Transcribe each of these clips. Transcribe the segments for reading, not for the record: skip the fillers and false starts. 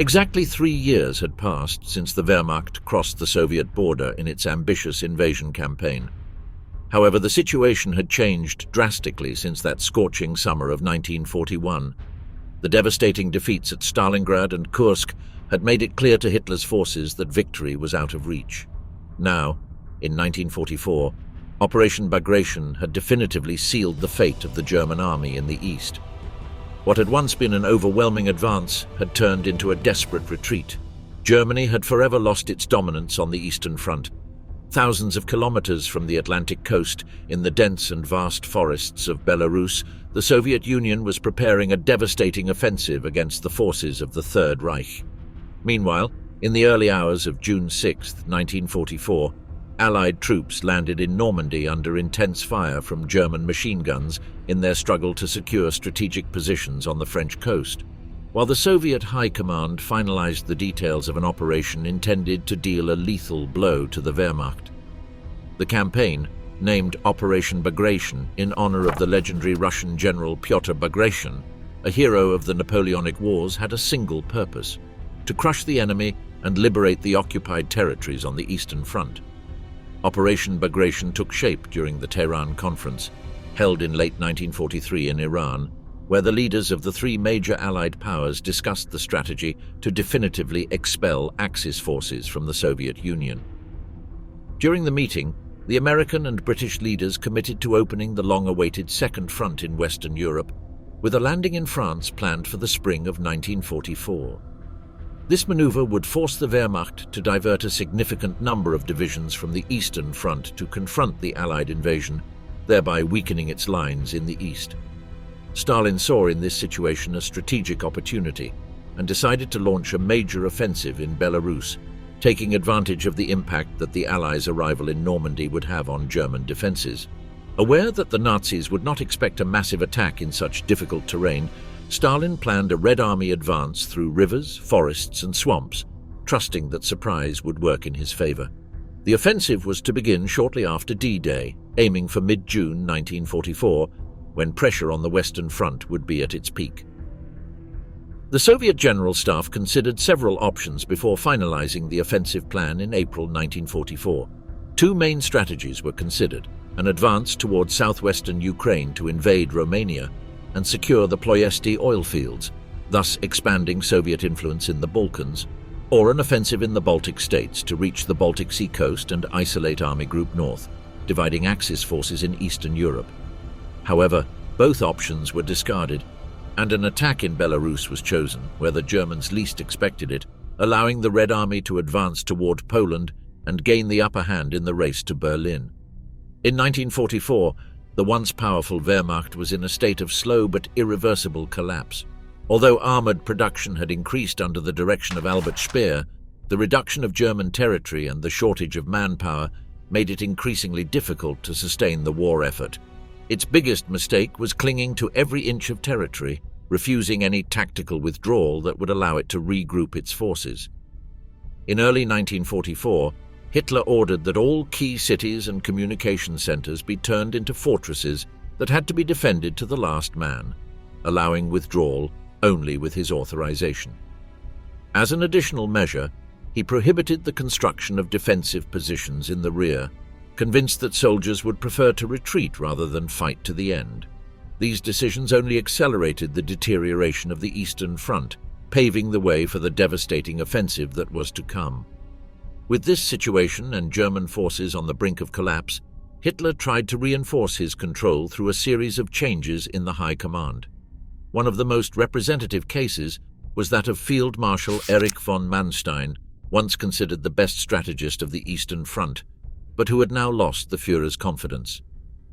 Exactly 3 years had passed since the Wehrmacht crossed the Soviet border in its ambitious invasion campaign. However, the situation had changed drastically since that scorching summer of 1941. The devastating defeats at Stalingrad and Kursk had made it clear to Hitler's forces that victory was out of reach. Now, in 1944, Operation Bagration had definitively sealed the fate of the German army in the east. What had once been an overwhelming advance had turned into a desperate retreat. Germany had forever lost its dominance on the Eastern Front. Thousands of kilometers from the Atlantic coast, in the dense and vast forests of Belarus, the Soviet Union was preparing a devastating offensive against the forces of the Third Reich. Meanwhile, in the early hours of June 6, 1944, Allied troops landed in Normandy under intense fire from German machine guns in their struggle to secure strategic positions on the French coast, while the Soviet High Command finalized the details of an operation intended to deal a lethal blow to the Wehrmacht. The campaign, named Operation Bagration in honor of the legendary Russian general Pyotr Bagration, a hero of the Napoleonic Wars, had a single purpose: to crush the enemy and liberate the occupied territories on the Eastern Front. Operation Bagration took shape during the Tehran Conference, held in late 1943 in Iran, where the leaders of the 3 major Allied powers discussed the strategy to definitively expel Axis forces from the Soviet Union. During the meeting, the American and British leaders committed to opening the long-awaited Second Front in Western Europe, with a landing in France planned for the spring of 1944. This maneuver would force the Wehrmacht to divert a significant number of divisions from the Eastern Front to confront the Allied invasion, thereby weakening its lines in the east. Stalin saw in this situation a strategic opportunity and decided to launch a major offensive in Belarus, taking advantage of the impact that the Allies' arrival in Normandy would have on German defenses. Aware that the Nazis would not expect a massive attack in such difficult terrain, Stalin planned a Red Army advance through rivers, forests, and swamps, trusting that surprise would work in his favor. The offensive was to begin shortly after D-Day, aiming for mid-June 1944, when pressure on the Western Front would be at its peak. The Soviet General Staff considered several options before finalizing the offensive plan in April 1944. 2 main strategies were considered: an advance toward southwestern Ukraine to invade Romania and secure the Ploiesti oil fields, thus expanding Soviet influence in the Balkans, or an offensive in the Baltic states to reach the Baltic Sea coast and isolate Army Group North, dividing Axis forces in Eastern Europe. However, both options were discarded, and an attack in Belarus was chosen, where the Germans least expected it, allowing the Red Army to advance toward Poland and gain the upper hand in the race to Berlin. In 1944, the once powerful Wehrmacht was in a state of slow but irreversible collapse. Although armored production had increased under the direction of Albert Speer, the reduction of German territory and the shortage of manpower made it increasingly difficult to sustain the war effort. Its biggest mistake was clinging to every inch of territory, refusing any tactical withdrawal that would allow it to regroup its forces. In early 1944, Hitler ordered that all key cities and communication centers be turned into fortresses that had to be defended to the last man, allowing withdrawal only with his authorization. As an additional measure, he prohibited the construction of defensive positions in the rear, convinced that soldiers would prefer to retreat rather than fight to the end. These decisions only accelerated the deterioration of the Eastern Front, paving the way for the devastating offensive that was to come. With this situation and German forces on the brink of collapse, Hitler tried to reinforce his control through a series of changes in the High Command. One of the most representative cases was that of Field Marshal Erich von Manstein, once considered the best strategist of the Eastern Front, but who had now lost the Führer's confidence.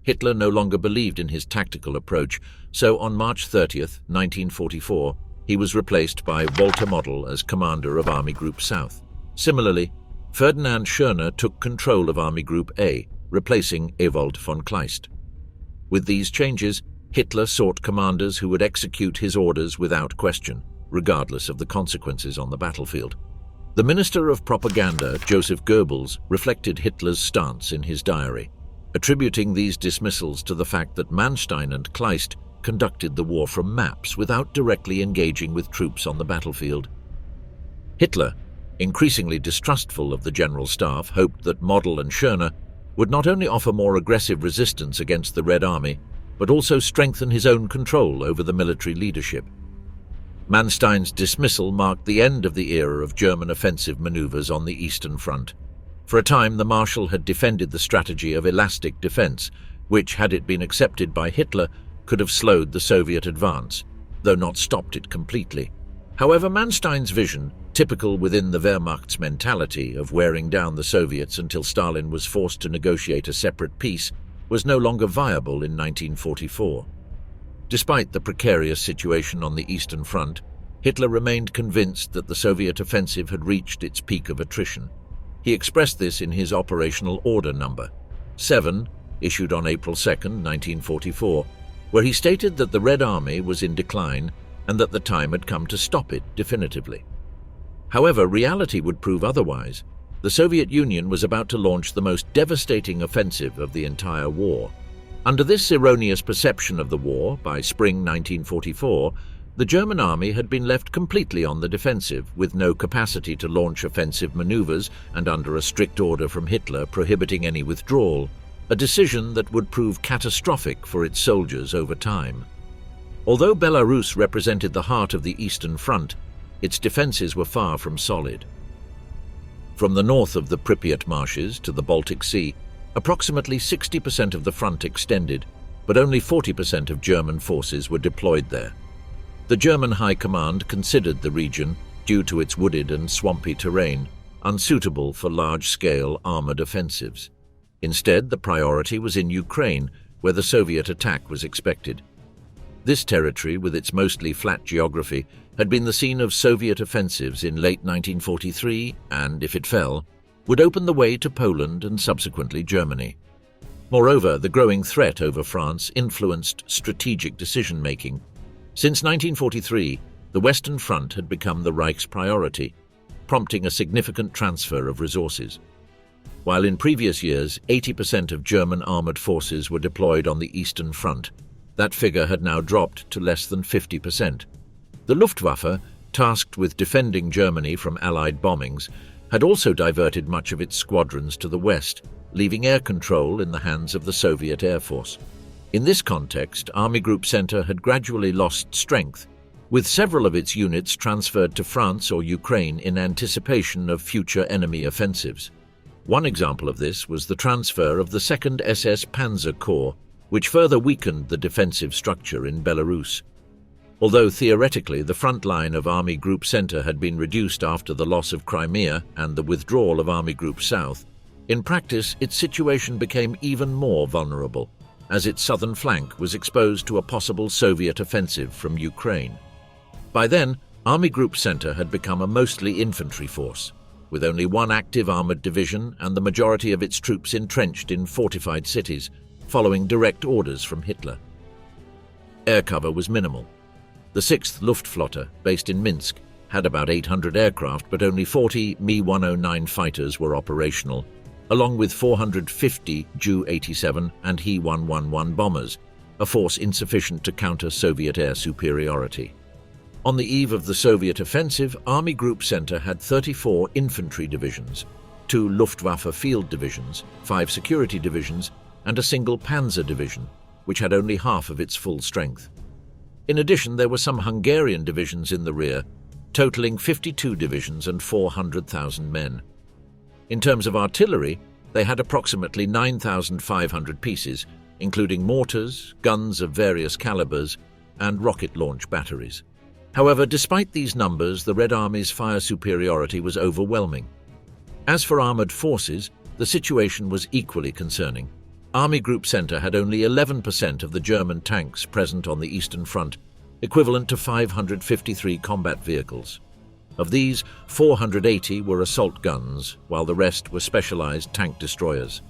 Hitler no longer believed in his tactical approach, so on March 30, 1944, he was replaced by Walter Model as commander of Army Group South. Similarly, Ferdinand Schörner took control of Army Group A, replacing Ewald von Kleist. With these changes, Hitler sought commanders who would execute his orders without question, regardless of the consequences on the battlefield. The Minister of Propaganda, Joseph Goebbels, reflected Hitler's stance in his diary, attributing these dismissals to the fact that Manstein and Kleist conducted the war from maps without directly engaging with troops on the battlefield. Hitler, increasingly distrustful of the General Staff, hoped that Model and Schörner would not only offer more aggressive resistance against the Red Army, but also strengthen his own control over the military leadership. Manstein's dismissal marked the end of the era of German offensive maneuvers on the Eastern Front. For a time, the Marshal had defended the strategy of elastic defense, which, had it been accepted by Hitler, could have slowed the Soviet advance, though not stopped it completely. However, Manstein's vision, typical within the Wehrmacht's mentality of wearing down the Soviets until Stalin was forced to negotiate a separate peace, was no longer viable in 1944. Despite the precarious situation on the Eastern Front, Hitler remained convinced that the Soviet offensive had reached its peak of attrition. He expressed this in his Operational Order Number 7, issued on April 2, 1944, where he stated that the Red Army was in decline and that the time had come to stop it definitively. However, reality would prove otherwise. The Soviet Union was about to launch the most devastating offensive of the entire war. Under this erroneous perception of the war, by spring 1944, the German army had been left completely on the defensive, with no capacity to launch offensive maneuvers and under a strict order from Hitler prohibiting any withdrawal, a decision that would prove catastrophic for its soldiers over time. Although Belarus represented the heart of the Eastern Front, its defenses were far from solid. From the north of the Pripyat marshes to the Baltic Sea, approximately 60% of the front extended, but only 40% of German forces were deployed there. The German High Command considered the region, due to its wooded and swampy terrain, unsuitable for large-scale armored offensives. Instead, the priority was in Ukraine, where the Soviet attack was expected. This territory, with its mostly flat geography, had been the scene of Soviet offensives in late 1943 and, if it fell, would open the way to Poland and subsequently Germany. Moreover, the growing threat over France influenced strategic decision-making. Since 1943, the Western Front had become the Reich's priority, prompting a significant transfer of resources. While in previous years 80% of German armored forces were deployed on the Eastern Front, that figure had now dropped to less than 50%. The Luftwaffe, tasked with defending Germany from Allied bombings, had also diverted much of its squadrons to the west, leaving air control in the hands of the Soviet Air Force. In this context, Army Group Center had gradually lost strength, with several of its units transferred to France or Ukraine in anticipation of future enemy offensives. One example of this was the transfer of the 2nd SS Panzer Corps, which further weakened the defensive structure in Belarus. Although theoretically the front line of Army Group Center had been reduced after the loss of Crimea and the withdrawal of Army Group South, in practice its situation became even more vulnerable, as its southern flank was exposed to a possible Soviet offensive from Ukraine. By then, Army Group Center had become a mostly infantry force, with only one active armored division and the majority of its troops entrenched in fortified cities, following direct orders from Hitler. Air cover was minimal. The 6th Luftflotte, based in Minsk, had about 800 aircraft, but only 40 Mi-109 fighters were operational, along with 450 Ju-87 and He-111 bombers, a force insufficient to counter Soviet air superiority. On the eve of the Soviet offensive, Army Group Center had 34 infantry divisions, 2 Luftwaffe field divisions, 5 security divisions, and a single Panzer division, which had only half of its full strength. In addition, there were some Hungarian divisions in the rear, totaling 52 divisions and 400,000 men. In terms of artillery, they had approximately 9,500 pieces, including mortars, guns of various calibers, and rocket launch batteries. However, despite these numbers, the Red Army's fire superiority was overwhelming. As for armored forces, the situation was equally concerning. Army Group Center had only 11% of the German tanks present on the Eastern Front, equivalent to 553 combat vehicles. Of these, 480 were assault guns, while the rest were specialized tank destroyers.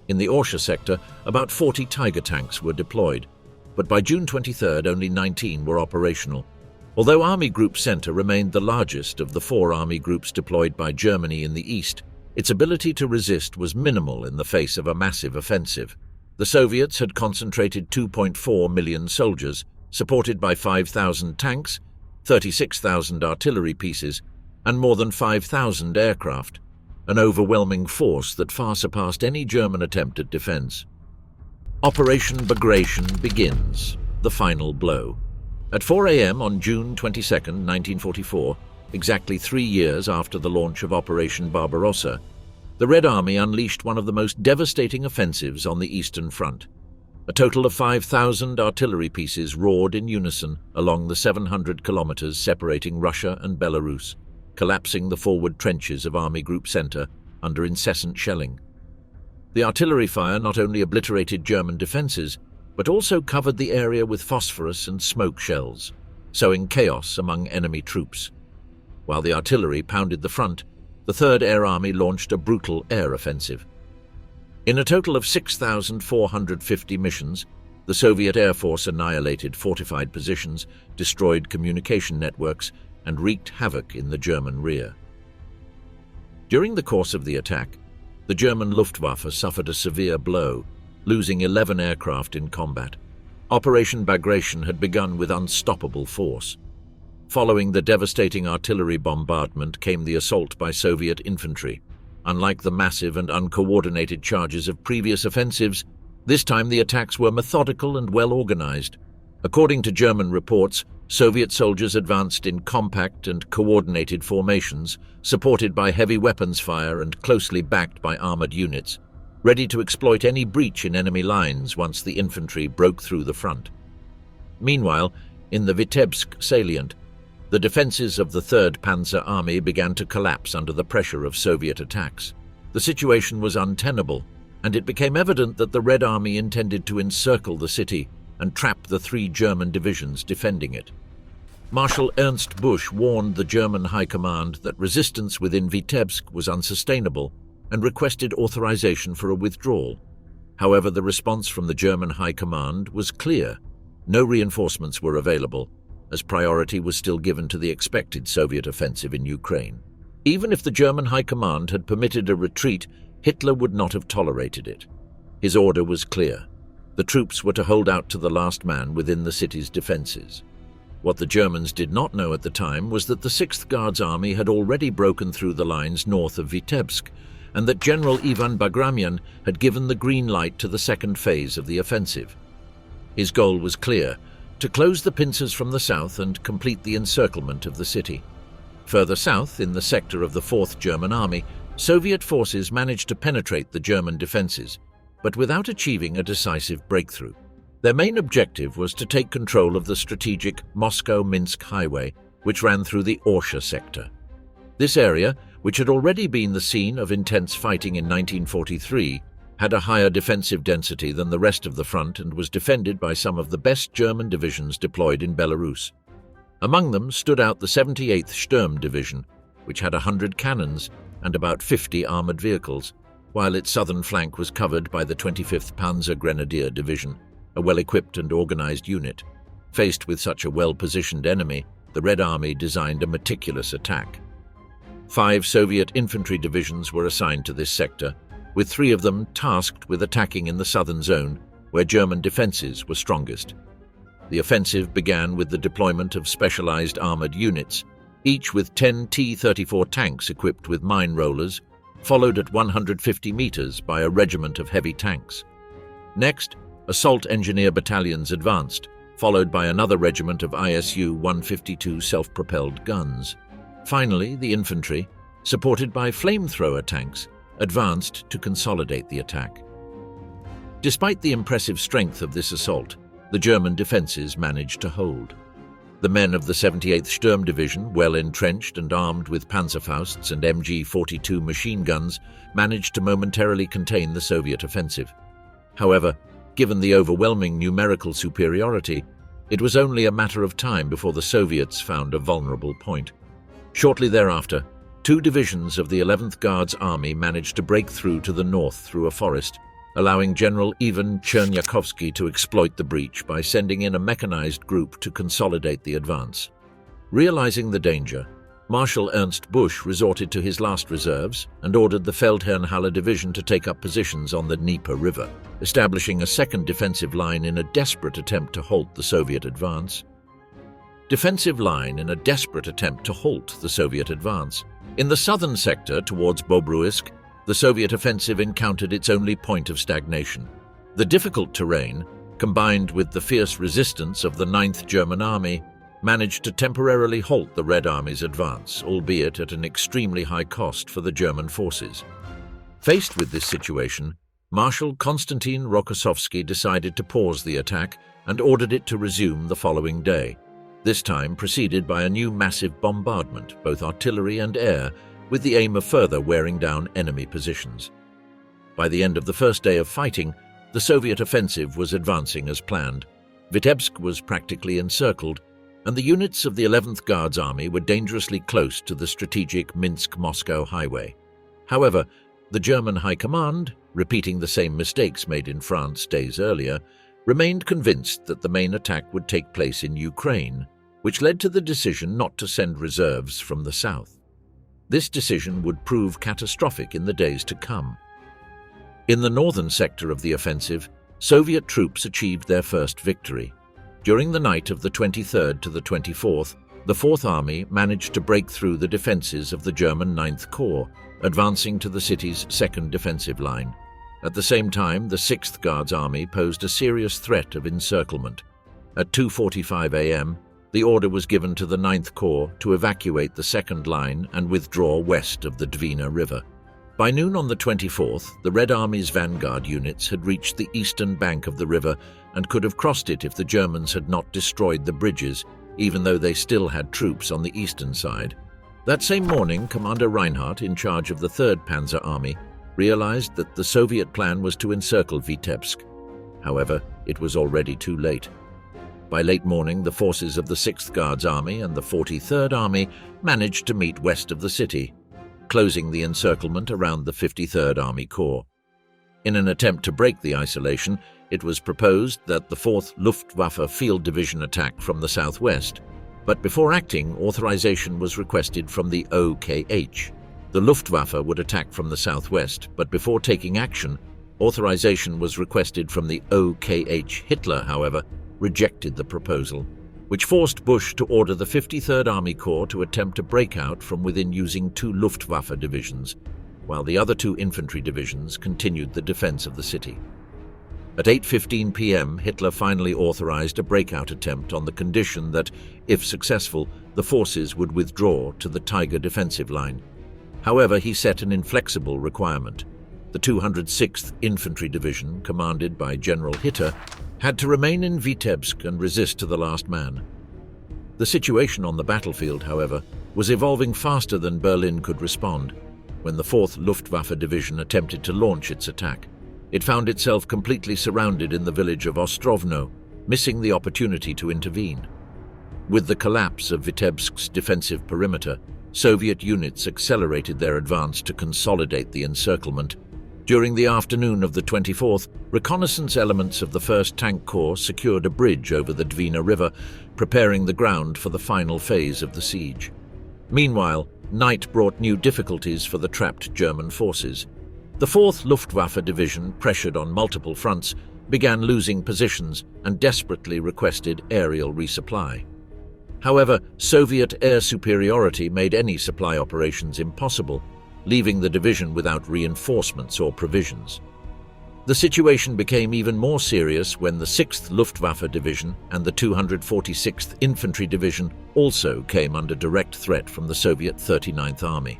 In the Orsha sector, about 40 Tiger tanks were deployed, but by June 23 only 19 were operational. Although Army Group Center remained the largest of the 4 army groups deployed by Germany in the east, its ability to resist was minimal in the face of a massive offensive. The Soviets had concentrated 2.4 million soldiers, supported by 5,000 tanks, 36,000 artillery pieces, and more than 5,000 aircraft, an overwhelming force that far surpassed any German attempt at defense. Operation Bagration begins, the final blow. At 4 a.m. on June 22, 1944, exactly 3 years after the launch of Operation Barbarossa, the Red Army unleashed one of the most devastating offensives on the Eastern Front. A total of 5,000 artillery pieces roared in unison along the 700 kilometers separating Russia and Belarus, collapsing the forward trenches of Army Group Center under incessant shelling. The artillery fire not only obliterated German defenses, but also covered the area with phosphorus and smoke shells, sowing chaos among enemy troops. While the artillery pounded the front, the Third Air Army launched a brutal air offensive. In a total of 6,450 missions, the Soviet Air Force annihilated fortified positions, destroyed communication networks, and wreaked havoc in the German rear. During the course of the attack, the German Luftwaffe suffered a severe blow, losing 11 aircraft in combat. Operation Bagration had begun with unstoppable force. Following the devastating artillery bombardment came the assault by Soviet infantry. Unlike the massive and uncoordinated charges of previous offensives, this time the attacks were methodical and well organized. According to German reports, Soviet soldiers advanced in compact and coordinated formations, supported by heavy weapons fire and closely backed by armored units, ready to exploit any breach in enemy lines once the infantry broke through the front. Meanwhile, in the Vitebsk salient, the defenses of the 3rd Panzer Army began to collapse under the pressure of Soviet attacks. The situation was untenable, and it became evident that the Red Army intended to encircle the city and trap the 3 German divisions defending it. Marshal Ernst Busch warned the German High Command that resistance within Vitebsk was unsustainable and requested authorization for a withdrawal. However, the response from the German High Command was clear. No reinforcements were available, as priority was still given to the expected Soviet offensive in Ukraine. Even if the German High Command had permitted a retreat, Hitler would not have tolerated it. His order was clear. The troops were to hold out to the last man within the city's defenses. What the Germans did not know at the time was that the 6th Guards Army had already broken through the lines north of Vitebsk, and that General Ivan Bagration had given the green light to the second phase of the offensive. His goal was clear: to close the pincers from the south and complete the encirclement of the city. Further south, in the sector of the 4th German Army, Soviet forces managed to penetrate the German defenses, but without achieving a decisive breakthrough. Their main objective was to take control of the strategic Moscow-Minsk highway, which ran through the Orsha sector. This area, which had already been the scene of intense fighting in 1943, had a higher defensive density than the rest of the front and was defended by some of the best German divisions deployed in Belarus. Among them stood out the 78th Sturm Division, which had 100 cannons and about 50 armored vehicles, while its southern flank was covered by the 25th Panzer Grenadier Division, a well-equipped and organized unit. Faced with such a well-positioned enemy, the Red Army designed a meticulous attack. 5 Soviet infantry divisions were assigned to this sector, with 3 of them tasked with attacking in the southern zone, where German defenses were strongest. The offensive began with the deployment of specialized armored units, each with 10 T-34 tanks equipped with mine rollers, followed at 150 meters by a regiment of heavy tanks. Next, assault engineer battalions advanced, followed by another regiment of ISU-152 self-propelled guns. Finally, the infantry, supported by flamethrower tanks, advanced to consolidate the attack. Despite the impressive strength of this assault, the German defenses managed to hold. The men of the 78th Sturm Division, well entrenched and armed with Panzerfausts and MG-42 machine guns, managed to momentarily contain the Soviet offensive. However, given the overwhelming numerical superiority, it was only a matter of time before the Soviets found a vulnerable point. Shortly thereafter, 2 divisions of the 11th Guards Army managed to break through to the north through a forest, allowing General Ivan Chernyakhovsky to exploit the breach by sending in a mechanized group to consolidate the advance. Realizing the danger, Marshal Ernst Busch resorted to his last reserves and ordered the Feldherrnhalle Division to take up positions on the Dnieper River, establishing a second defensive line in a desperate attempt to halt the Soviet advance. defensive line in a desperate attempt to halt the Soviet advance. In the southern sector towards Bobruisk, the Soviet offensive encountered its only point of stagnation. The difficult terrain, combined with the fierce resistance of the 9th German Army, managed to temporarily halt the Red Army's advance, albeit at an extremely high cost for the German forces. Faced with this situation, Marshal Konstantin Rokossovsky decided to pause the attack and ordered it to resume the following day, this time preceded by a new massive bombardment, both artillery and air, with the aim of further wearing down enemy positions. By the end of the first day of fighting, the Soviet offensive was advancing as planned. Vitebsk was practically encircled, and the units of the 11th Guards Army were dangerously close to the strategic Minsk-Moscow highway. However, the German High Command, repeating the same mistakes made in France days earlier, remained convinced that the main attack would take place in Ukraine, which led to the decision not to send reserves from the south. This decision would prove catastrophic in the days to come. In the northern sector of the offensive, Soviet troops achieved their first victory. During the night of the 23rd to the 24th, the 4th Army managed to break through the defenses of the German 9th Corps, advancing to the city's second defensive line. At the same time, the 6th Guards Army posed a serious threat of encirclement. At 2:45 a.m., the order was given to the 9th Corps to evacuate the second line and withdraw west of the Dwina River. By noon on the 24th, the Red Army's vanguard units had reached the eastern bank of the river and could have crossed it if the Germans had not destroyed the bridges, even though they still had troops on the eastern side. That same morning, Commander Reinhardt, in charge of the 3rd Panzer Army, realized that the Soviet plan was to encircle Vitebsk. However, it was already too late. By late morning, the forces of the 6th Guards Army and the 43rd Army managed to meet west of the city, closing the encirclement around the 53rd Army Corps. In an attempt to break the isolation, it was proposed that the 4th Luftwaffe Field Division attack from the southwest, but before acting, authorization was requested from the OKH. The Luftwaffe would attack from the southwest, but before taking action, authorization was requested from the OKH. Hitler, however, rejected the proposal, which forced Bush to order the 53rd Army Corps to attempt a breakout from within using 2 Luftwaffe divisions, while the other 2 infantry divisions continued the defense of the city. At 8:15 p.m., Hitler finally authorized a breakout attempt on the condition that, if successful, the forces would withdraw to the Tiger defensive line. However, he set an inflexible requirement. The 206th Infantry Division, commanded by General Hitter, had to remain in Vitebsk and resist to the last man. The situation on the battlefield, however, was evolving faster than Berlin could respond. When the 4th Luftwaffe Division attempted to launch its attack, it found itself completely surrounded in the village of Ostrovno, missing the opportunity to intervene. With the collapse of Vitebsk's defensive perimeter, Soviet units accelerated their advance to consolidate the encirclement. During the afternoon of the 24th, reconnaissance elements of the 1st Tank Corps secured a bridge over the Dwina River, preparing the ground for the final phase of the siege. Meanwhile, night brought new difficulties for the trapped German forces. The 4th Luftwaffe Division, pressured on multiple fronts, began losing positions and desperately requested aerial resupply. However, Soviet air superiority made any supply operations impossible, leaving the division without reinforcements or provisions. The situation became even more serious when the 6th Luftwaffe Division and the 246th Infantry Division also came under direct threat from the Soviet 39th Army.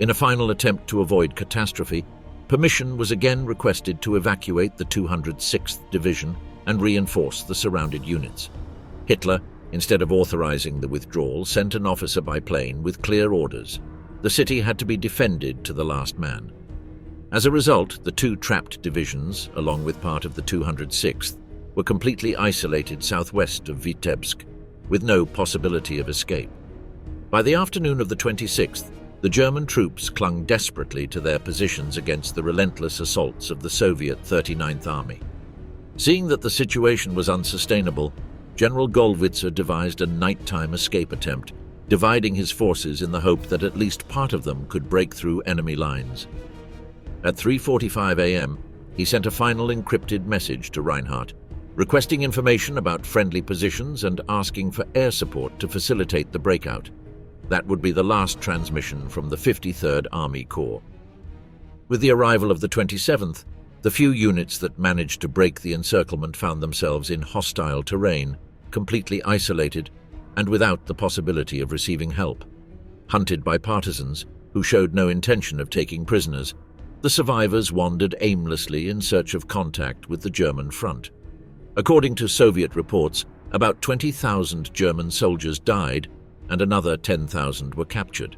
In a final attempt to avoid catastrophe, permission was again requested to evacuate the 206th Division and reinforce the surrounded units. Hitler, instead of authorizing the withdrawal, sent an officer by plane with clear orders. The city had to be defended to the last man. As a result, the 2 trapped divisions, along with part of the 206th, were completely isolated southwest of Vitebsk, with no possibility of escape. By the afternoon of the 26th, the German troops clung desperately to their positions against the relentless assaults of the Soviet 39th Army. Seeing that the situation was unsustainable, General Gollwitzer devised a nighttime escape attempt, dividing his forces in the hope that at least part of them could break through enemy lines. At 3:45 a.m., he sent a final encrypted message to Reinhardt. requesting information about friendly positions and asking for air support to facilitate the breakout. That would be the last transmission from the 53rd Army Corps. With the arrival of the 27th, the few units that managed to break the encirclement found themselves in hostile terrain, completely isolated, and without the possibility of receiving help. Hunted by partisans, who showed no intention of taking prisoners, the survivors wandered aimlessly in search of contact with the German front. According to Soviet reports, about 20,000 German soldiers died and another 10,000 were captured.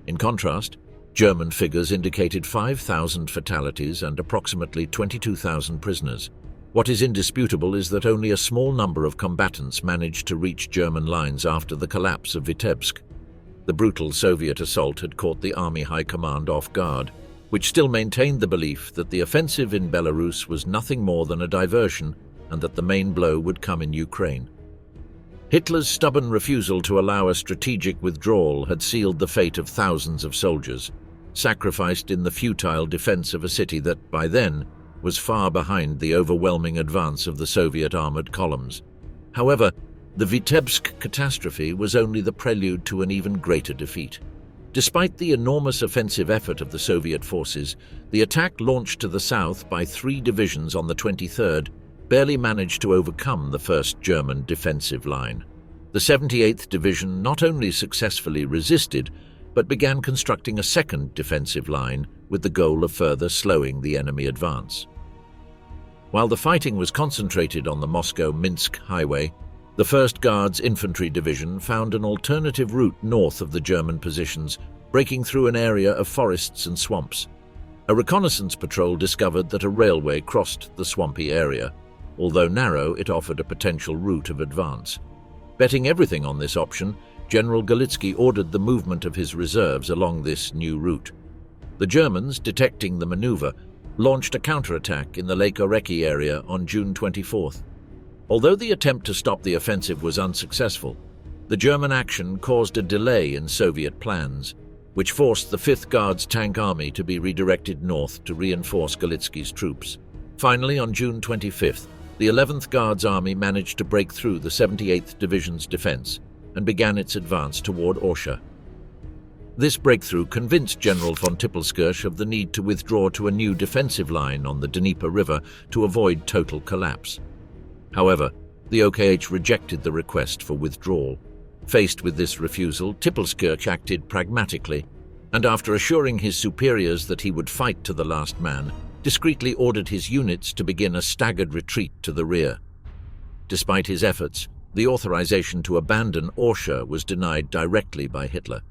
In contrast, German figures indicated 5,000 fatalities and approximately 22,000 prisoners. What is indisputable is that only a small number of combatants managed to reach German lines after the collapse of Vitebsk. The brutal Soviet assault had caught the Army High Command off guard, which still maintained the belief that the offensive in Belarus was nothing more than a diversion and that the main blow would come in Ukraine. Hitler's stubborn refusal to allow a strategic withdrawal had sealed the fate of thousands of soldiers, sacrificed in the futile defense of a city that, by then, was far behind the overwhelming advance of the Soviet armored columns. However, the Vitebsk catastrophe was only the prelude to an even greater defeat. Despite the enormous offensive effort of the Soviet forces, the attack launched to the south by 3 divisions on the 23rd barely managed to overcome the first German defensive line. The 78th Division not only successfully resisted, but began constructing a second defensive line with the goal of further slowing the enemy advance. While the fighting was concentrated on the Moscow-Minsk highway, the 1st Guards Infantry Division found an alternative route north of the German positions, breaking through an area of forests and swamps. A reconnaissance patrol discovered that a railway crossed the swampy area. Although narrow, it offered a potential route of advance. Betting everything on this option, General Galitsky ordered the movement of his reserves along this new route. The Germans, detecting the maneuver, launched a counterattack in the Lake Oreki area on June 24th. Although the attempt to stop the offensive was unsuccessful, the German action caused a delay in Soviet plans, which forced the 5th Guards Tank Army to be redirected north to reinforce Galitsky's troops. Finally, on June 25th, the 11th Guards Army managed to break through the 78th Division's defense and began its advance toward Orsha. This breakthrough convinced General von Tippelskirch of the need to withdraw to a new defensive line on the Dnieper River to avoid total collapse. However, the OKH rejected the request for withdrawal. Faced with this refusal, Tippelskirch acted pragmatically, and after assuring his superiors that he would fight to the last man, discreetly ordered his units to begin a staggered retreat to the rear. Despite his efforts, the authorization to abandon Orsha was denied directly by Hitler.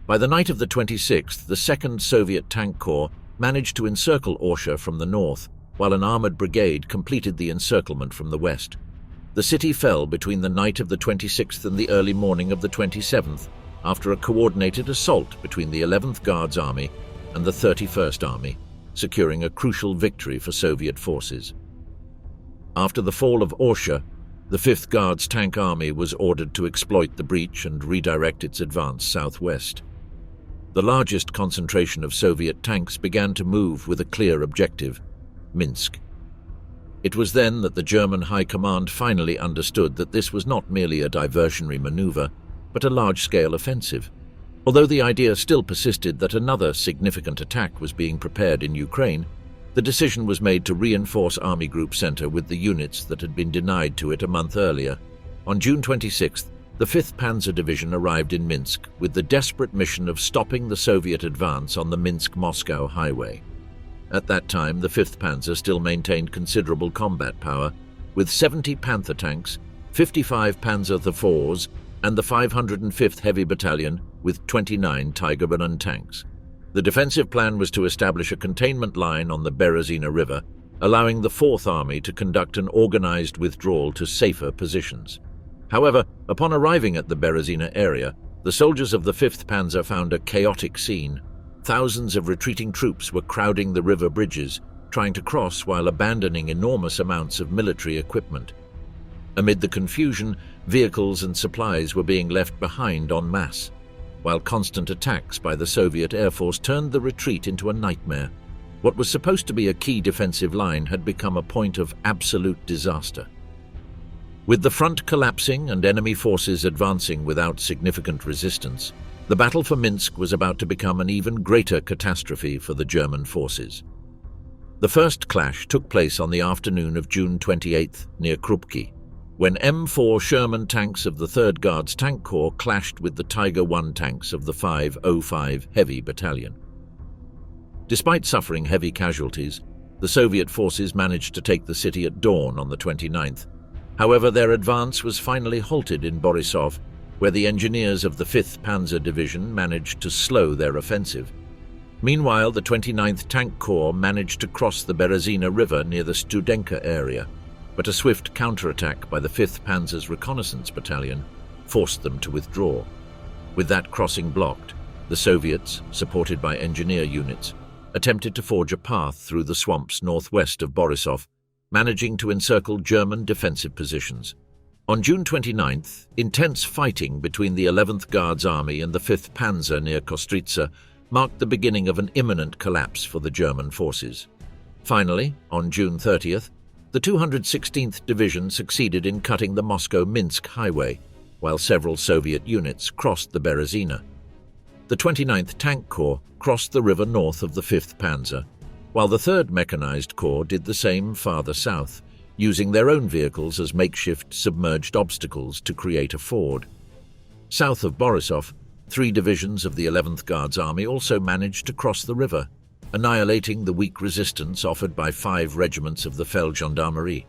By the night of the 26th, the 2nd Soviet Tank Corps managed to encircle Orsha from the north, while an armored brigade completed the encirclement from the west. The city fell between the night of the 26th and the early morning of the 27th, after a coordinated assault between the 11th Guards Army and the 31st Army, securing a crucial victory for Soviet forces. After the fall of Orsha, the 5th Guards Tank Army was ordered to exploit the breach and redirect its advance southwest. The largest concentration of Soviet tanks began to move with a clear objective: Minsk. It was then that the German High Command finally understood that this was not merely a diversionary maneuver, but a large-scale offensive. Although the idea still persisted that another significant attack was being prepared in Ukraine, the decision was made to reinforce Army Group Center with the units that had been denied to it a month earlier. On June 26th, the 5th Panzer Division arrived in Minsk with the desperate mission of stopping the Soviet advance on the Minsk-Moscow highway. At that time, the 5th Panzer still maintained considerable combat power, with 70 Panther tanks, 55 Panzer IVs, and the 505th Heavy Battalion with 29 Tigerbenen tanks. The defensive plan was to establish a containment line on the Berezina River, allowing the 4th Army to conduct an organized withdrawal to safer positions. However, upon arriving at the Berezina area, the soldiers of the 5th Panzer found a chaotic scene. Thousands of retreating troops were crowding the river bridges, trying to cross while abandoning enormous amounts of military equipment. Amid the confusion, vehicles and supplies were being left behind en masse, while constant attacks by the Soviet Air Force turned the retreat into a nightmare. What was supposed to be a key defensive line had become a point of absolute disaster. With the front collapsing and enemy forces advancing without significant resistance, the battle for Minsk was about to become an even greater catastrophe for the German forces. The first clash took place on the afternoon of June 28 near Krupki, when M4 Sherman tanks of the 3rd Guards Tank Corps clashed with the Tiger I tanks of the 505 Heavy Battalion. Despite suffering heavy casualties, the Soviet forces managed to take the city at dawn on the 29th. However, their advance was finally halted in Borisov, where the engineers of the 5th Panzer Division managed to slow their offensive. Meanwhile, the 29th Tank Corps managed to cross the Berezina River near the Studenka area, but a swift counterattack by the 5th Panzer's Reconnaissance Battalion forced them to withdraw. With that crossing blocked, the Soviets, supported by engineer units, attempted to forge a path through the swamps northwest of Borisov, managing to encircle German defensive positions. On June 29th, intense fighting between the 11th Guards Army and the 5th Panzer near Kostritsa marked the beginning of an imminent collapse for the German forces. Finally, on June 30th, the 216th Division succeeded in cutting the Moscow-Minsk highway, while several Soviet units crossed the Berezina. The 29th Tank Corps crossed the river north of the 5th Panzer, while the 3rd Mechanized Corps did the same farther south, using their own vehicles as makeshift submerged obstacles to create a ford. South of Borisov, 3 divisions of the 11th Guards Army also managed to cross the river, annihilating the weak resistance offered by 5 regiments of the Feldgendarmerie.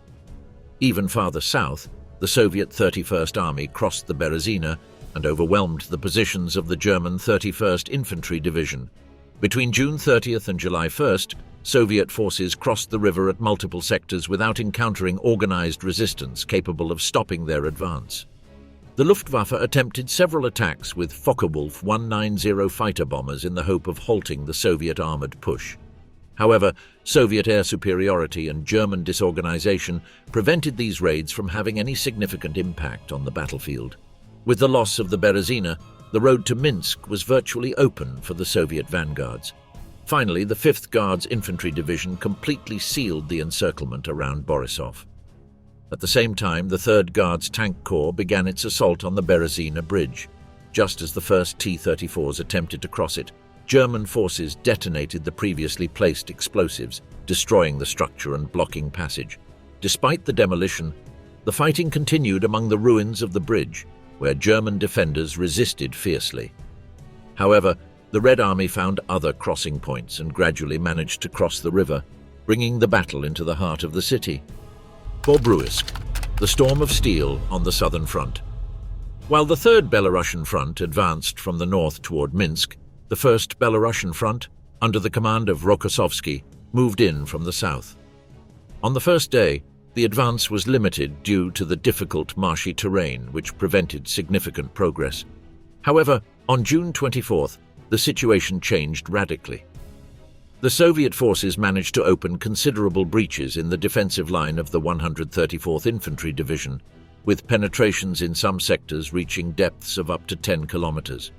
Even farther south, the Soviet 31st Army crossed the Berezina and overwhelmed the positions of the German 31st Infantry Division. Between June 30th and July 1st, Soviet forces crossed the river at multiple sectors without encountering organized resistance capable of stopping their advance. The Luftwaffe attempted several attacks with Focke-Wulf 190 fighter bombers in the hope of halting the Soviet armored push. However, Soviet air superiority and German disorganization prevented these raids from having any significant impact on the battlefield. With the loss of the Berezina, the road to Minsk was virtually open for the Soviet vanguards. Finally, the 5th Guards Infantry Division completely sealed the encirclement around Borisov. At the same time, the 3rd Guards Tank Corps began its assault on the Berezina Bridge. Just as the first T-34s attempted to cross it, German forces detonated the previously placed explosives, destroying the structure and blocking passage. Despite the demolition, the fighting continued among the ruins of the bridge, where German defenders resisted fiercely. However, the Red Army found other crossing points and gradually managed to cross the river, bringing the battle into the heart of the city. Bobruisk, the storm of steel on the southern front. While the 3rd Belarusian Front advanced from the north toward Minsk, the 1st Belarusian Front, under the command of Rokossovsky, moved in from the south. On the first day, the advance was limited due to the difficult marshy terrain which prevented significant progress. However, on June 24th, the situation changed radically. The Soviet forces managed to open considerable breaches in the defensive line of the 134th Infantry Division, with penetrations in some sectors reaching depths of up to 10 kilometers.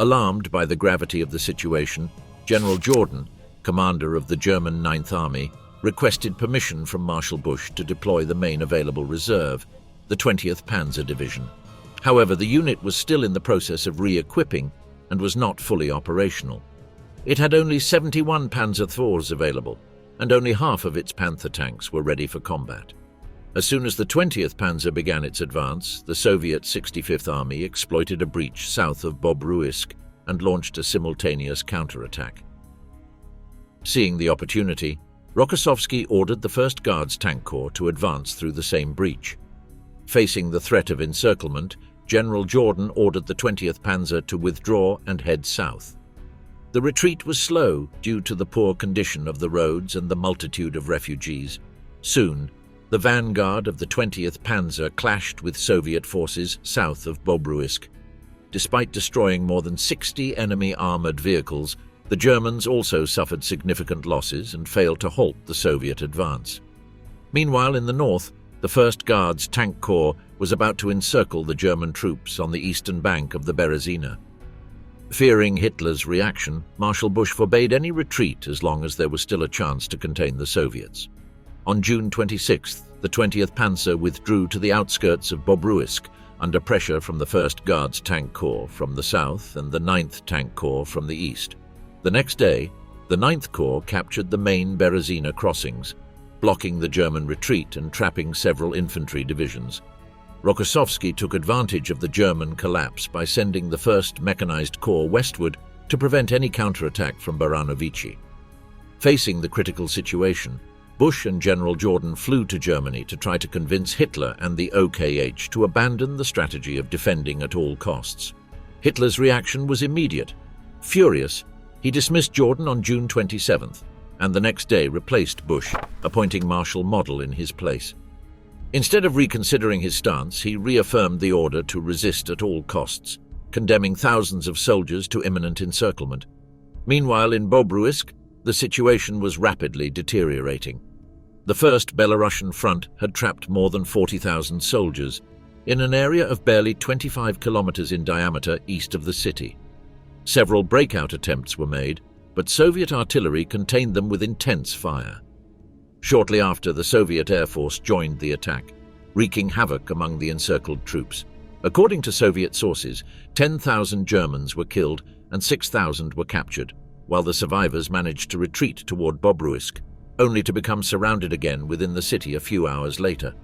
Alarmed by the gravity of the situation, General Jordan, commander of the German 9th Army, requested permission from Marshal Busch to deploy the main available reserve, the 20th Panzer Division. However, the unit was still in the process of re-equipping and was not fully operational. It had only 71 Panzer IVs available, and only half of its Panther tanks were ready for combat. As soon as the 20th Panzer began its advance, the Soviet 65th Army exploited a breach south of Bobruisk and launched a simultaneous counterattack. Seeing the opportunity, Rokossovsky ordered the 1st Guards Tank Corps to advance through the same breach. Facing the threat of encirclement, General Jordan ordered the 20th Panzer to withdraw and head south. The retreat was slow due to the poor condition of the roads and the multitude of refugees. Soon, the vanguard of the 20th Panzer clashed with Soviet forces south of Bobruisk. Despite destroying more than 60 enemy armored vehicles, the Germans also suffered significant losses and failed to halt the Soviet advance. Meanwhile, in the north, the 1st Guards Tank Corps was about to encircle the German troops on the eastern bank of the Berezina. Fearing Hitler's reaction, Marshal Busch forbade any retreat as long as there was still a chance to contain the Soviets. On June 26th, the 20th Panzer withdrew to the outskirts of Bobruisk under pressure from the 1st Guards Tank Corps from the south and the 9th Tank Corps from the east. The next day, the 9th Corps captured the main Berezina crossings, blocking the German retreat and trapping several infantry divisions. Rokossovsky took advantage of the German collapse by sending the 1st Mechanized Corps westward to prevent any counterattack from Baranovichi. Facing the critical situation, Bush and General Jordan flew to Germany to try to convince Hitler and the OKH to abandon the strategy of defending at all costs. Hitler's reaction was immediate. Furious, he dismissed Jordan on June 27th, and the next day replaced Bush, appointing Marshal Model in his place. Instead of reconsidering his stance, he reaffirmed the order to resist at all costs, condemning thousands of soldiers to imminent encirclement. Meanwhile, in Bobruisk, the situation was rapidly deteriorating. The 1st Belarusian front had trapped more than 40,000 soldiers in an area of barely 25 kilometers in diameter east of the city. Several breakout attempts were made, but Soviet artillery contained them with intense fire. Shortly after, the Soviet Air Force joined the attack, wreaking havoc among the encircled troops. According to Soviet sources, 10,000 Germans were killed and 6,000 were captured, while the survivors managed to retreat toward Bobruisk, only to become surrounded again within the city a few hours later.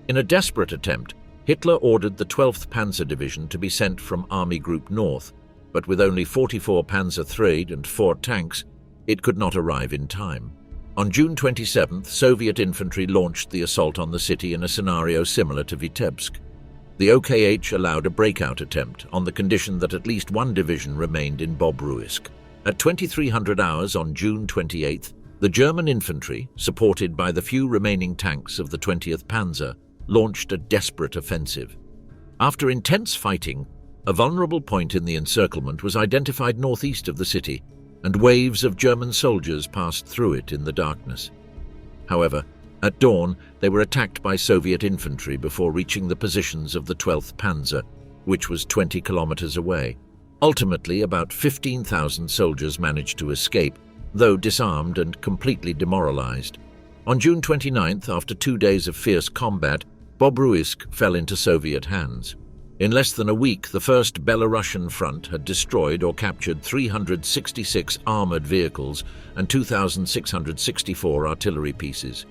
In a desperate attempt, Hitler ordered the 12th Panzer Division to be sent from Army Group North, but with only 44 Panzer III and 4 tanks, it could not arrive in time. On June 27th, Soviet infantry launched the assault on the city in a scenario similar to Vitebsk. The OKH allowed a breakout attempt on the condition that at least one division remained in Bobruisk. At 2300 hours on June 28th, the German infantry, supported by the few remaining tanks of the 20th Panzer, launched a desperate offensive. After intense fighting, a vulnerable point in the encirclement was identified northeast of the city, and waves of German soldiers passed through it in the darkness. However, at dawn, they were attacked by Soviet infantry before reaching the positions of the 12th Panzer, which was 20 kilometers away. Ultimately, about 15,000 soldiers managed to escape, though disarmed and completely demoralized. On June 29th, after 2 days of fierce combat, Bobruisk fell into Soviet hands. In less than a week, the 1st Belarusian front had destroyed or captured 366 armored vehicles and 2,664 artillery pieces.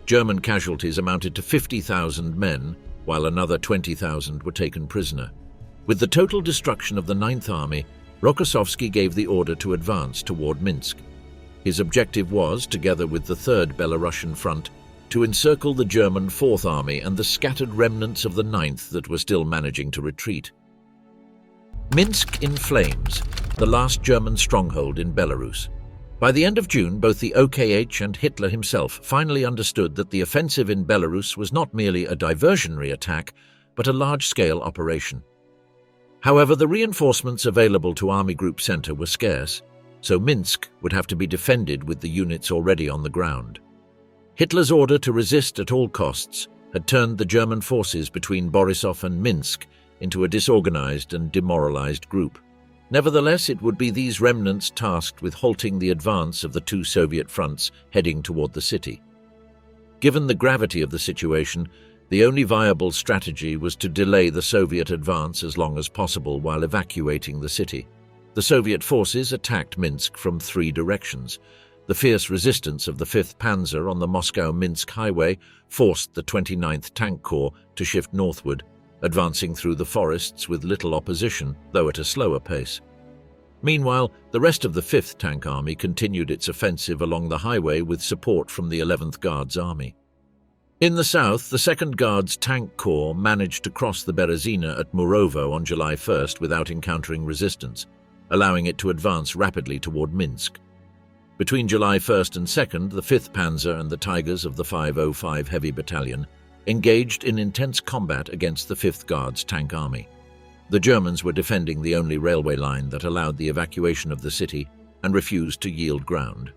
German casualties amounted to 50,000 men, while another 20,000 were taken prisoner. With the total destruction of the 9th Army, Rokossovsky gave the order to advance toward Minsk. His objective was, together with the 3rd Belarusian front, to encircle the German 4th Army and the scattered remnants of the 9th that were still managing to retreat. Minsk in flames, the last German stronghold in Belarus. By the end of June, both the OKH and Hitler himself finally understood that the offensive in Belarus was not merely a diversionary attack, but a large-scale operation. However, the reinforcements available to Army Group Center were scarce, so Minsk would have to be defended with the units already on the ground. Hitler's order to resist at all costs had turned the German forces between Borisov and Minsk into a disorganized and demoralized group. Nevertheless, it would be these remnants tasked with halting the advance of the 2 Soviet fronts heading toward the city. Given the gravity of the situation, the only viable strategy was to delay the Soviet advance as long as possible while evacuating the city. The Soviet forces attacked Minsk from 3 directions. The fierce resistance of the 5th Panzer on the Moscow-Minsk highway forced the 29th Tank Corps to shift northward, advancing through the forests with little opposition, though at a slower pace. Meanwhile, the rest of the 5th Tank Army continued its offensive along the highway with support from the 11th Guards Army. In the south, the 2nd Guards Tank Corps managed to cross the Berezina at Murovo on July 1st without encountering resistance, allowing it to advance rapidly toward Minsk. Between July 1st and 2nd, the 5th Panzer and the Tigers of the 505 Heavy Battalion engaged in intense combat against the 5th Guards Tank Army. The Germans were defending the only railway line that allowed the evacuation of the city and refused to yield ground.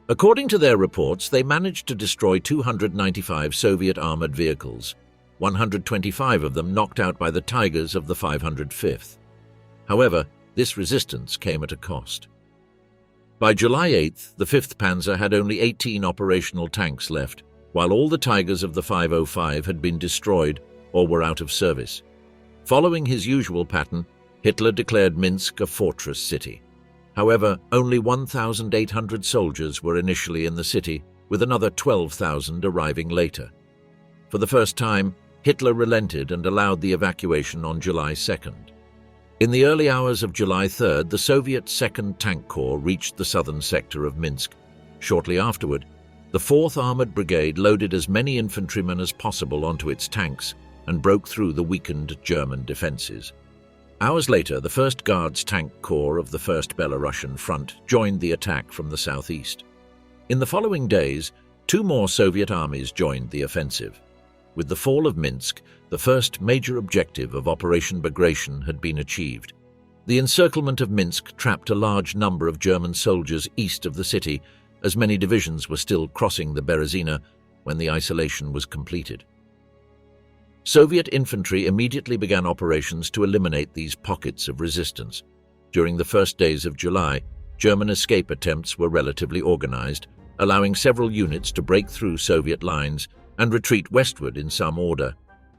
According to their reports, they managed to destroy 295 Soviet armored vehicles, 125 of them knocked out by the Tigers of the 505th. However, this resistance came at a cost. By July 8th, the 5th Panzer had only 18 operational tanks left, while all the Tigers of the 505 had been destroyed or were out of service. Following his usual pattern, Hitler declared Minsk a fortress city. However, only 1,800 soldiers were initially in the city, with another 12,000 arriving later. For the first time, Hitler relented and allowed the evacuation on July 2nd. In the early hours of July 3rd, the Soviet 2nd Tank Corps reached the southern sector of Minsk. Shortly afterward, the 4th Armored Brigade loaded as many infantrymen as possible onto its tanks and broke through the weakened German defenses. Hours later, the 1st Guards Tank Corps of the 1st Belarusian Front joined the attack from the southeast. In the following days, 2 more Soviet armies joined the offensive. With the fall of Minsk, the first major objective of Operation Bagration had been achieved. The encirclement of Minsk trapped a large number of German soldiers east of the city, as many divisions were still crossing the Berezina when the isolation was completed. Soviet infantry immediately began operations to eliminate these pockets of resistance. During the first days of July, German escape attempts were relatively organized, allowing several units to break through Soviet lines and retreat westward in some order.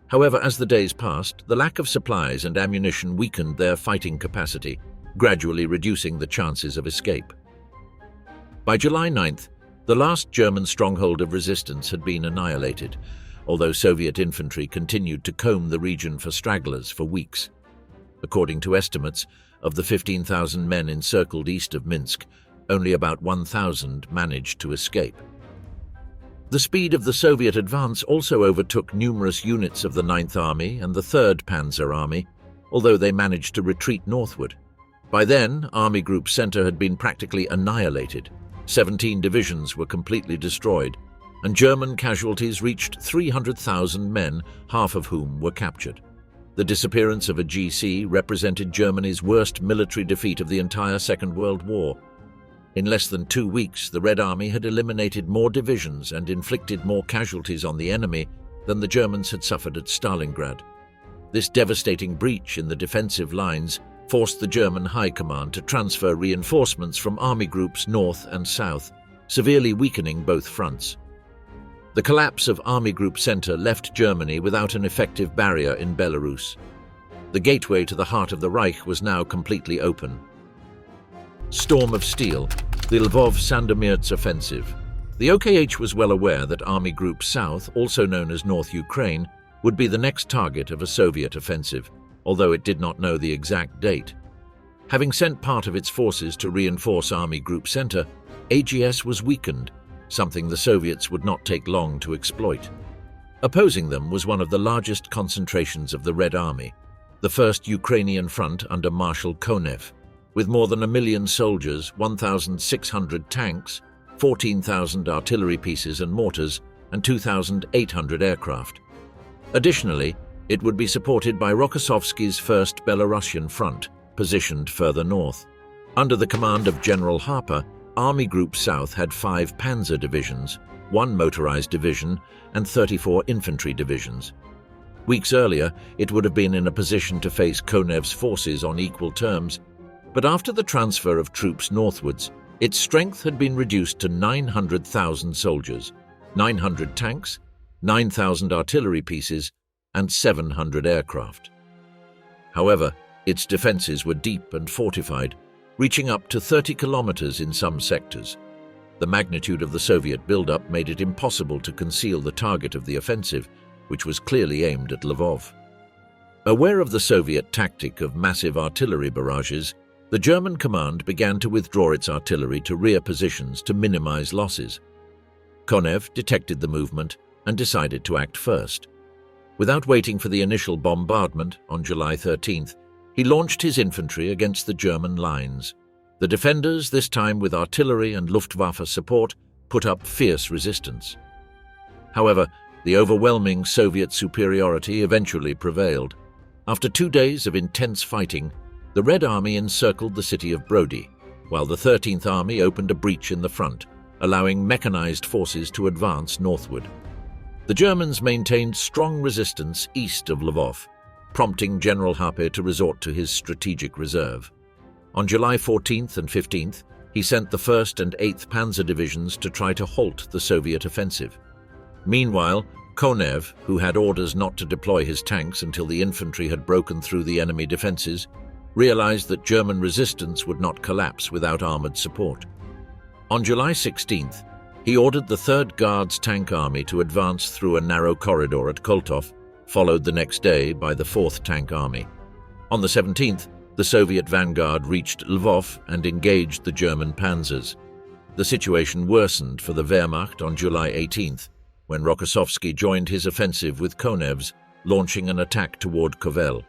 However, as the days passed, the lack of supplies and ammunition weakened their fighting capacity, gradually reducing the chances of escape. By July 9th, the last German stronghold of resistance had been annihilated, although Soviet infantry continued to comb the region for stragglers for weeks. According to estimates, of the 15,000 men encircled east of Minsk, only about 1,000 managed to escape. The speed of the Soviet advance also overtook numerous units of the 9th Army and the 3rd Panzer Army, although they managed to retreat northward. By then, Army Group Center had been practically annihilated. 17 divisions were completely destroyed, and German casualties reached 300,000 men, half of whom were captured. The disappearance of a GC represented Germany's worst military defeat of the entire Second World War. In less than 2 weeks, the Red Army had eliminated more divisions and inflicted more casualties on the enemy than the Germans had suffered at Stalingrad. This devastating breach in the defensive lines forced the German High Command to transfer reinforcements from army groups north and south, severely weakening both fronts. The collapse of Army Group Center left Germany without an effective barrier in Belarus. The gateway to the heart of the Reich was now completely open. Storm of Steel, the Lvov-Sandomierz offensive. The OKH was well aware that Army Group South, also known as North Ukraine, would be the next target of a Soviet offensive, although it did not know the exact date. Having sent part of its forces to reinforce Army Group Center, AGS was weakened, something the Soviets would not take long to exploit. Opposing them was one of the largest concentrations of the Red Army, the First Ukrainian Front under Marshal Konev, with more than 1 million soldiers, 1,600 tanks, 14,000 artillery pieces and mortars, and 2,800 aircraft. Additionally, it would be supported by Rokossovsky's First Belarusian Front, positioned further north. Under the command of General Harper, Army Group South had 5 panzer divisions, 1 motorized division, and 34 infantry divisions. Weeks earlier, it would have been in a position to face Konev's forces on equal terms, but after the transfer of troops northwards, its strength had been reduced to 900,000 soldiers, 900 tanks, 9,000 artillery pieces, and 700 aircraft. However, its defenses were deep and fortified, reaching up to 30 kilometers in some sectors. The magnitude of the Soviet buildup made it impossible to conceal the target of the offensive, which was clearly aimed at Lvov. Aware of the Soviet tactic of massive artillery barrages, the German command began to withdraw its artillery to rear positions to minimize losses. Konev detected the movement and decided to act first. Without waiting for the initial bombardment on July 13th, he launched his infantry against the German lines. The defenders, this time with artillery and Luftwaffe support, put up fierce resistance. However, the overwhelming Soviet superiority eventually prevailed. After 2 days of intense fighting, the Red Army encircled the city of Brody, while the 13th Army opened a breach in the front, allowing mechanized forces to advance northward. The Germans maintained strong resistance east of Lvov, prompting General Harper to resort to his strategic reserve. On July 14th and 15th, he sent the 1st and 8th Panzer Divisions to try to halt the Soviet offensive. Meanwhile, Konev, who had orders not to deploy his tanks until the infantry had broken through the enemy defenses, realized that German resistance would not collapse without armored support. On July 16th, he ordered the 3rd Guards Tank Army to advance through a narrow corridor at Koltov, followed the next day by the 4th Tank Army. On the 17th, the Soviet vanguard reached Lvov and engaged the German panzers. The situation worsened for the Wehrmacht on July 18th, when Rokossovsky joined his offensive with Konev's, launching an attack toward Kovel.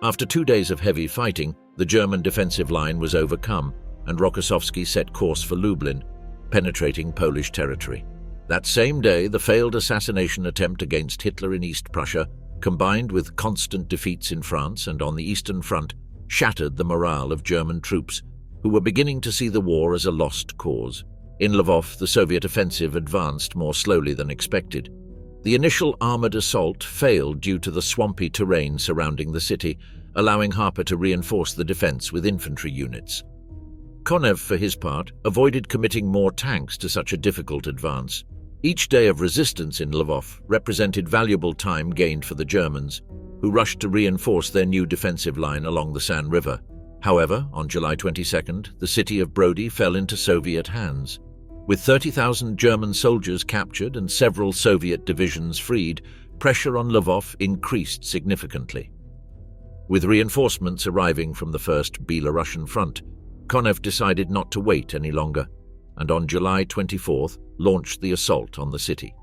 After 2 days of heavy fighting, the German defensive line was overcome, and Rokossovsky set course for Lublin, penetrating Polish territory. That same day, the failed assassination attempt against Hitler in East Prussia, combined with constant defeats in France and on the Eastern Front, shattered the morale of German troops, who were beginning to see the war as a lost cause. In Lvov, the Soviet offensive advanced more slowly than expected. The initial armored assault failed due to the swampy terrain surrounding the city, allowing Harper to reinforce the defense with infantry units. Konev, for his part, avoided committing more tanks to such a difficult advance. Each day of resistance in Lvov represented valuable time gained for the Germans, who rushed to reinforce their new defensive line along the San River. However, on July 22nd, the city of Brody fell into Soviet hands. With 30,000 German soldiers captured and several Soviet divisions freed, pressure on Lvov increased significantly. With reinforcements arriving from the First Belarusian Front, Konev decided not to wait any longer, and on July 24th launched the assault on the city.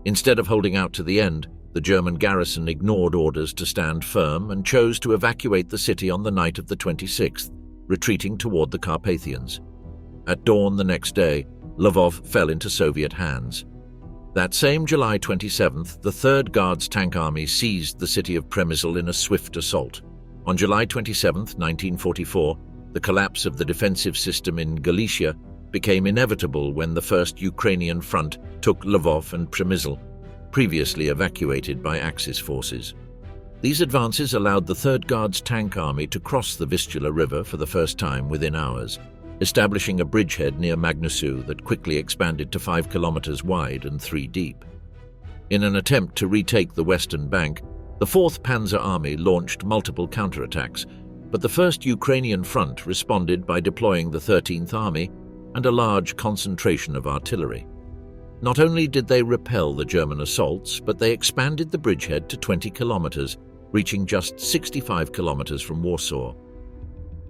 Instead of holding out to the end, the German garrison ignored orders to stand firm and chose to evacuate the city on the night of the 26th, retreating toward the Carpathians. At dawn the next day, Lvov fell into Soviet hands. That same July 27th, the 3rd Guards Tank Army seized the city of Przemysl in a swift assault. On July 27, 1944, the collapse of the defensive system in Galicia became inevitable when the First Ukrainian Front took Lvov and Przemysl, previously evacuated by Axis forces. These advances allowed the 3rd Guards Tank Army to cross the Vistula River for the first time within hours, establishing a bridgehead near Magnusu that quickly expanded to 5 kilometers wide and 3 deep. In an attempt to retake the western bank, the 4th Panzer Army launched multiple counterattacks, but the 1st Ukrainian Front responded by deploying the 13th Army and a large concentration of artillery. Not only did they repel the German assaults, but they expanded the bridgehead to 20 kilometers, reaching just 65 kilometers from Warsaw.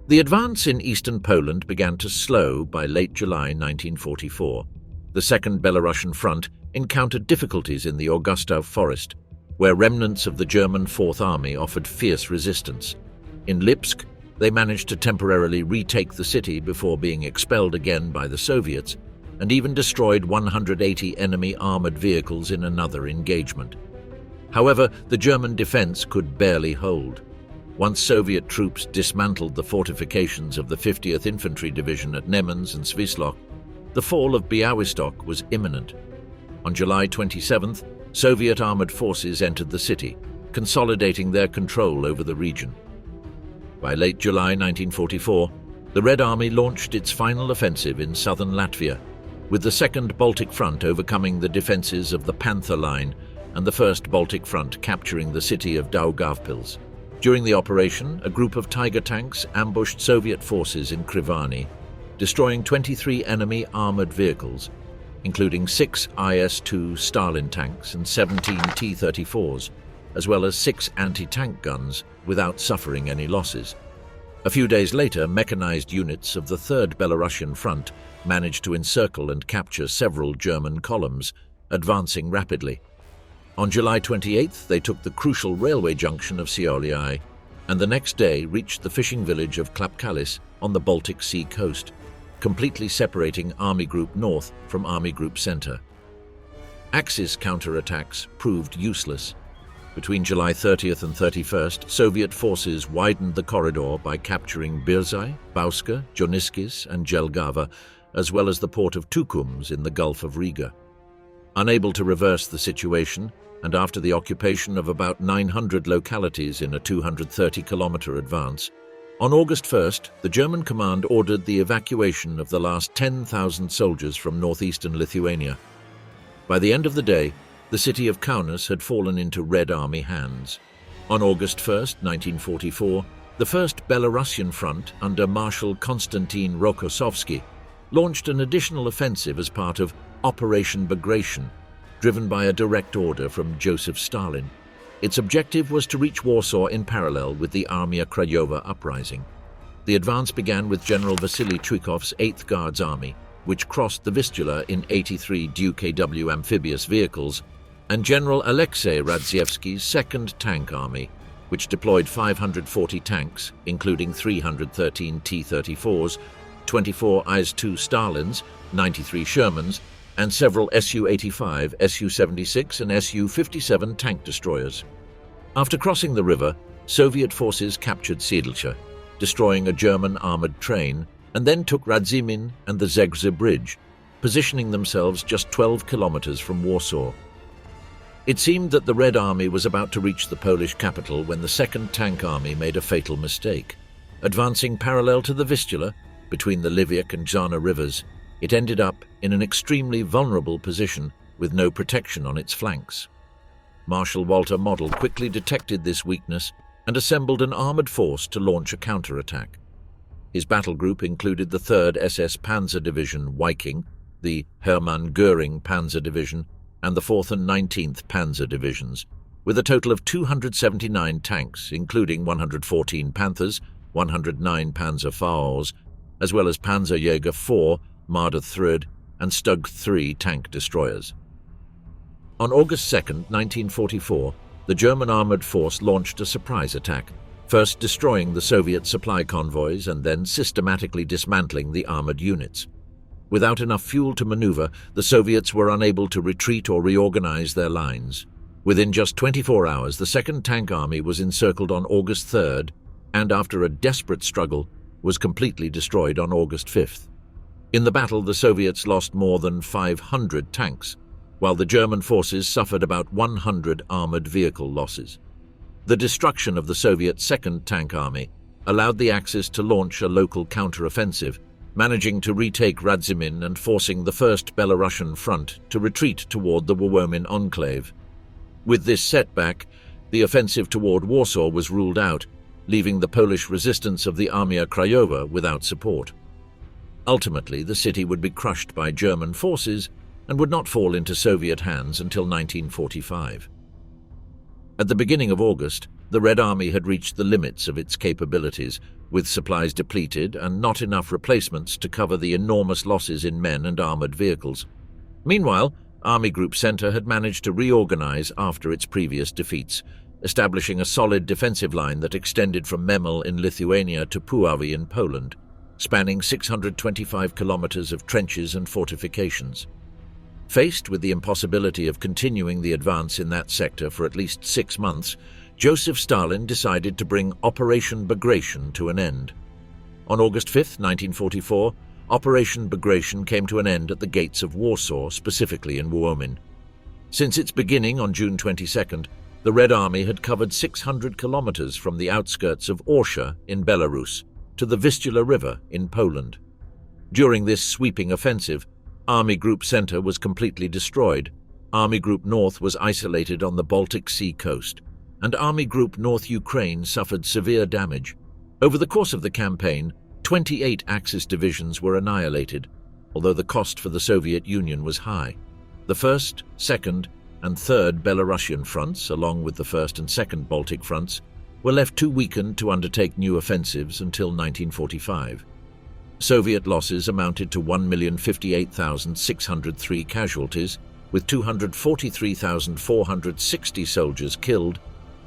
The advance in eastern Poland began to slow by late July 1944. The Second Belarusian Front encountered difficulties in the Augustów Forest, where remnants of the German Fourth Army offered fierce resistance. In Lipsk, they managed to temporarily retake the city before being expelled again by the Soviets, and even destroyed 180 enemy armored vehicles in another engagement. However, the German defense could barely hold. Once Soviet troops dismantled the fortifications of the 50th Infantry Division at Nemanz and Svislok, the fall of Białystok was imminent. On July 27th, Soviet armored forces entered the city, consolidating their control over the region. By late July 1944, the Red Army launched its final offensive in southern Latvia, with the Second Baltic Front overcoming the defenses of the Panther Line and the First Baltic Front capturing the city of Daugavpils. During the operation, a group of Tiger tanks ambushed Soviet forces in Krivani, destroying 23 enemy armored vehicles, including 6 IS-2 Stalin tanks and 17 T-34s, as well as 6 anti-tank guns, without suffering any losses. A few days later, mechanized units of the 3rd Belarusian Front managed to encircle and capture several German columns, advancing rapidly. On July 28th, they took the crucial railway junction of Siauliai, and the next day reached the fishing village of Klapkalis on the Baltic Sea coast, completely separating Army Group North from Army Group Center. Axis counterattacks proved useless. Between July 30th and 31st, Soviet forces widened the corridor by capturing Birzai, Bauska, Joniskis, and Jelgava, as well as the port of Tukums in the Gulf of Riga. Unable to reverse the situation, and after the occupation of about 900 localities in a 230-kilometer advance, on August 1st, the German command ordered the evacuation of the last 10,000 soldiers from northeastern Lithuania. By the end of the day, the city of Kaunas had fallen into Red Army hands. On August 1st, 1944, the First Belarusian Front under Marshal Konstantin Rokossovsky launched an additional offensive as part of Operation Bagration, driven by a direct order from Joseph Stalin. Its objective was to reach Warsaw in parallel with the Armia Krajowa uprising. The advance began with General Vasily Chuikov's 8th Guards Army, which crossed the Vistula in 83 Duke AW amphibious vehicles, and General Alexei Radzievsky's 2nd Tank Army, which deployed 540 tanks, including 313 T-34s, 24 IS-2 Stalins, 93 Shermans, and several Su-85, Su-76 and Su-57 tank destroyers. After crossing the river, Soviet forces captured Siedlce, destroying a German armored train, and then took Radzimin and the Zegze Bridge, positioning themselves just 12 kilometers from Warsaw. It seemed that the Red Army was about to reach the Polish capital when the 2nd Tank Army made a fatal mistake. Advancing parallel to the Vistula, between the Liviak and Zana rivers, it ended up in an extremely vulnerable position with no protection on its flanks. Marshal Walter Model quickly detected this weakness and assembled an armored force to launch a counterattack. His battle group included the 3rd SS Panzer Division Viking, the Hermann Göring Panzer Division, and the 4th and 19th Panzer Divisions, with a total of 279 tanks, including 114 Panthers, 109 Panzer Faust, as well as Panzerjäger IV, Marder III, and Stug III tank destroyers. On August 2, 1944, the German armored force launched a surprise attack, first destroying the Soviet supply convoys and then systematically dismantling the armored units. Without enough fuel to maneuver, the Soviets were unable to retreat or reorganize their lines. Within just 24 hours, the 2nd Tank Army was encircled on August 3rd, and after a desperate struggle, was completely destroyed on August 5th. In the battle, the Soviets lost more than 500 tanks, while the German forces suffered about 100 armored vehicle losses. The destruction of the Soviet 2nd Tank Army allowed the Axis to launch a local counter-offensive, managing to retake Radzimin and forcing the First Belarusian Front to retreat toward the Wołomin enclave. With this setback, the offensive toward Warsaw was ruled out, leaving the Polish resistance of the Armia Krajowa without support. Ultimately, the city would be crushed by German forces and would not fall into Soviet hands until 1945. At the beginning of August, the Red Army had reached the limits of its capabilities, with supplies depleted and not enough replacements to cover the enormous losses in men and armored vehicles. Meanwhile, Army Group Center had managed to reorganize after its previous defeats, establishing a solid defensive line that extended from Memel in Lithuania to Puławy in Poland, spanning 625 kilometers of trenches and fortifications. Faced with the impossibility of continuing the advance in that sector for at least 6 months, Joseph Stalin decided to bring Operation Bagration to an end. On August 5, 1944, Operation Bagration came to an end at the gates of Warsaw, specifically in Wołomin. Since its beginning on June 22nd, the Red Army had covered 600 kilometers from the outskirts of Orsha in Belarus to the Vistula River in Poland. During this sweeping offensive, Army Group Center was completely destroyed, Army Group North was isolated on the Baltic Sea coast, and Army Group North Ukraine suffered severe damage. Over the course of the campaign, 28 Axis divisions were annihilated, although the cost for the Soviet Union was high. The 1st, 2nd, and 3rd Belarusian fronts, along with the 1st and 2nd Baltic fronts, were left too weakened to undertake new offensives until 1945. Soviet losses amounted to 1,058,603 casualties, with 243,460 soldiers killed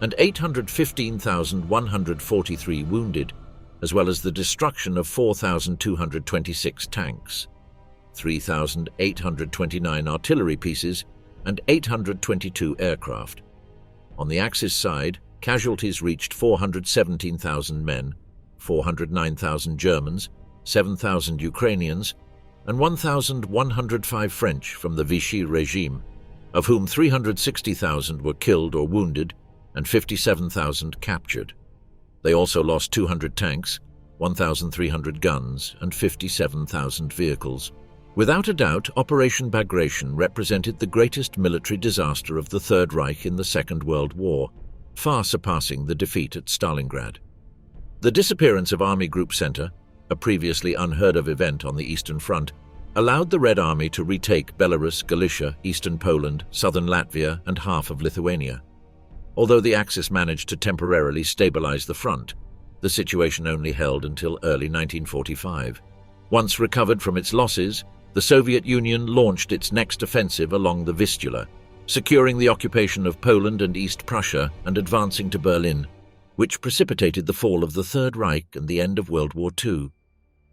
and 815,143 wounded, as well as the destruction of 4,226 tanks, 3,829 artillery pieces, and 822 aircraft. On the Axis side, casualties reached 417,000 men, 409,000 Germans, 7,000 Ukrainians, and 1,105 French from the Vichy regime, of whom 360,000 were killed or wounded and 57,000 captured. They also lost 200 tanks, 1,300 guns, and 57,000 vehicles. Without a doubt, Operation Bagration represented the greatest military disaster of the Third Reich in the Second World War, far surpassing the defeat at Stalingrad. The disappearance of Army Group Center, a previously unheard-of event on the Eastern Front, allowed the Red Army to retake Belarus, Galicia, eastern Poland, southern Latvia, and half of Lithuania. Although the Axis managed to temporarily stabilize the front, the situation only held until early 1945. Once recovered from its losses, the Soviet Union launched its next offensive along the Vistula, securing the occupation of Poland and East Prussia and advancing to Berlin, which precipitated the fall of the Third Reich and the end of World War II.